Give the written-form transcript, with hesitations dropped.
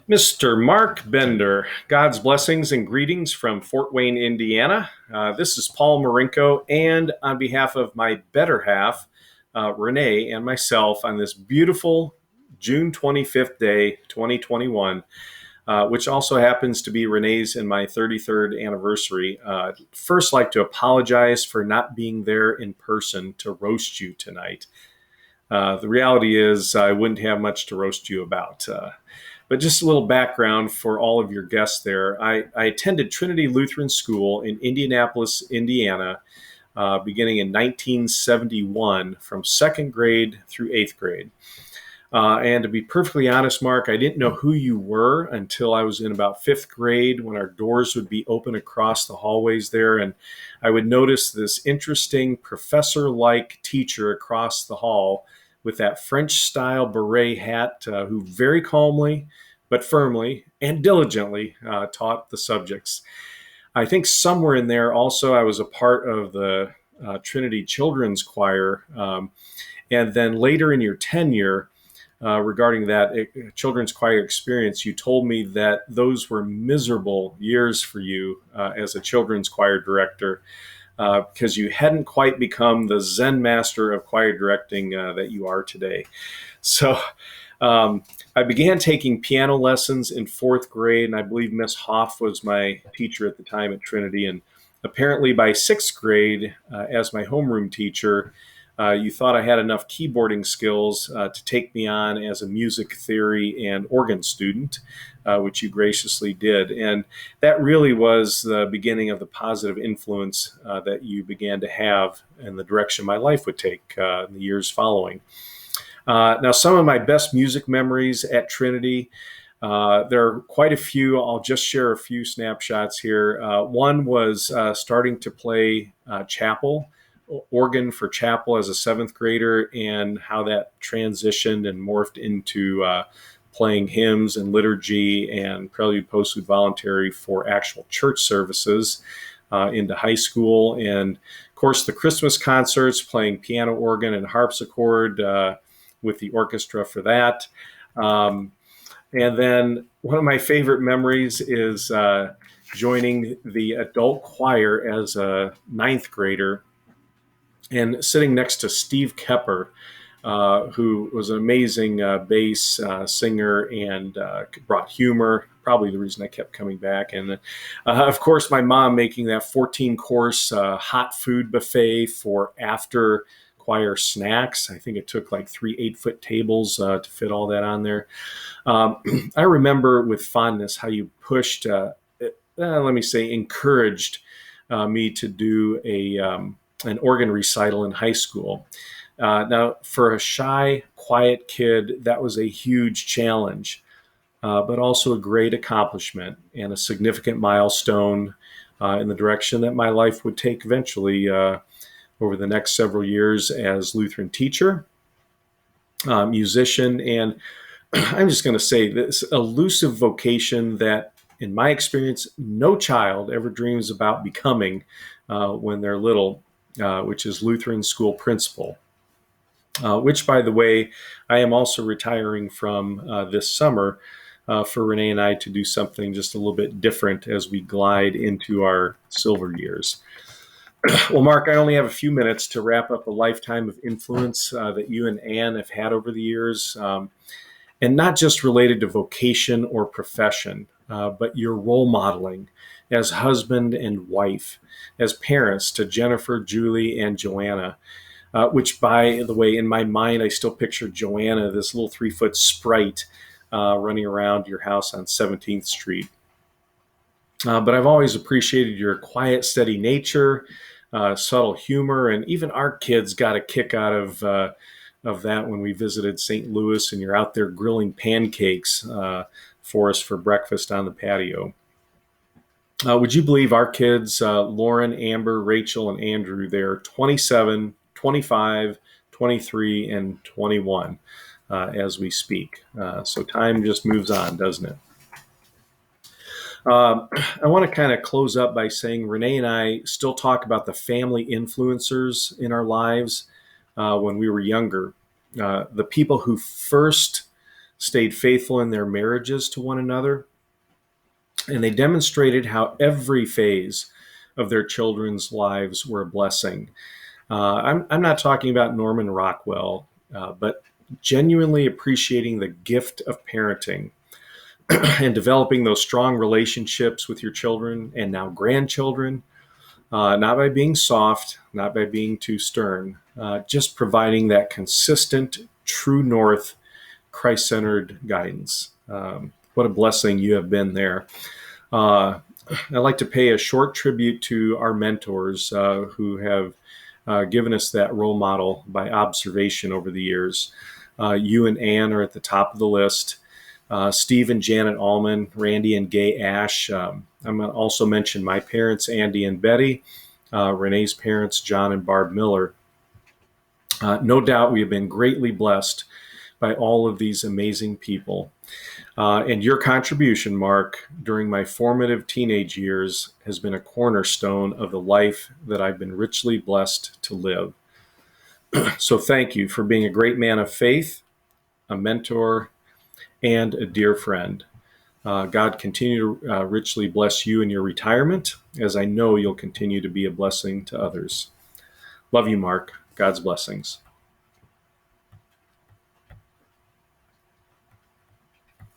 Mr. Mark Bender, God's blessings and greetings from Fort Wayne, Indiana. This is Paul Marinko, and on behalf of my better half, Renee, and myself on this beautiful June 25th day, 2021, which also happens to be Renee's and my 33rd anniversary. First, like to apologize for not being there in person to roast you tonight. The reality is I wouldn't have much to roast you about. But just a little background for all of your guests there. I attended Trinity Lutheran School in Indianapolis, Indiana, beginning in 1971 from second grade through eighth grade. And to be perfectly honest, Mark, I didn't know who you were until I was in about fifth grade when our doors would be open across the hallways there. And I would notice this interesting professor-like teacher across the hall with that French-style beret hat who very calmly but firmly and diligently taught the subjects. I think somewhere in there also I was a part of the Trinity Children's Choir. And then later in your tenure, regarding that children's choir experience, you told me that those were miserable years for you as a children's choir director because you hadn't quite become the Zen master of choir directing that you are today. So I began taking piano lessons in fourth grade, and I believe Miss Hoff was my teacher at the time at Trinity. And apparently by sixth grade, as my homeroom teacher, you thought I had enough keyboarding skills to take me on as a music theory and organ student, which you graciously did. And that really was the beginning of the positive influence that you began to have in the direction my life would take in the years following. Now, some of my best music memories at Trinity, there are quite a few. I'll just share a few snapshots here. One was starting to play organ for chapel as a seventh grader, and how that transitioned and morphed into playing hymns and liturgy and prelude, postlude, voluntary for actual church services into high school. And of course, the Christmas concerts, playing piano, organ, and harpsichord with the orchestra for that. And then one of my favorite memories is joining the adult choir as a ninth grader and sitting next to Steve Kepper, who was an amazing bass singer and brought humor, probably the reason I kept coming back. And of course, my mom making that 14-course hot food buffet for after choir snacks. I think it took like 3 8-foot tables to fit all that on there. I remember with fondness how you pushed, encouraged me to do an organ recital in high school. Now, for a shy, quiet kid, that was a huge challenge, but also a great accomplishment and a significant milestone in the direction that my life would take eventually over the next several years as Lutheran teacher, musician, and I'm just going to say this elusive vocation that, in my experience, no child ever dreams about becoming when they're little, which is Lutheran school principal, which, by the way, I am also retiring from this summer for Renee and I to do something just a little bit different as we glide into our silver years. Well, Mark, I only have a few minutes to wrap up a lifetime of influence that you and Ann have had over the years, and not just related to vocation or profession, but your role modeling as husband and wife, as parents to Jennifer, Julie, and Joanna, which, by the way, in my mind, I still picture Joanna, this little 3-foot sprite running around your house on 17th Street. But I've always appreciated your quiet, steady nature, subtle humor, and even our kids got a kick out of that when we visited St. Louis and you're out there grilling pancakes for us for breakfast on the patio. Would you believe our kids, Lauren, Amber, Rachel, and Andrew, they're 27, 25, 23, and 21 as we speak. So time just moves on, doesn't it? I want to kind of close up by saying Renee and I still talk about the family influencers in our lives when we were younger. The people who first stayed faithful in their marriages to one another, and they demonstrated how every phase of their children's lives were a blessing. I'm not talking about Norman Rockwell, but genuinely appreciating the gift of parenting and developing those strong relationships with your children and now grandchildren, not by being soft, not by being too stern, just providing that consistent, true north, Christ-centered guidance. What a blessing you have been there. I'd like to pay a short tribute to our mentors who have given us that role model by observation over the years. You and Ann are at the top of the list. Steve and Janet Allman, Randy and Gay Ash. I'm going to also mention my parents, Andy and Betty, Renee's parents, John and Barb Miller. No doubt we have been greatly blessed by all of these amazing people. And your contribution, Mark, during my formative teenage years has been a cornerstone of the life that I've been richly blessed to live. So thank you for being a great man of faith, a mentor, and a dear friend. God continue to richly bless you in your retirement, as I know you'll continue to be a blessing to others. Love you, Mark. God's blessings.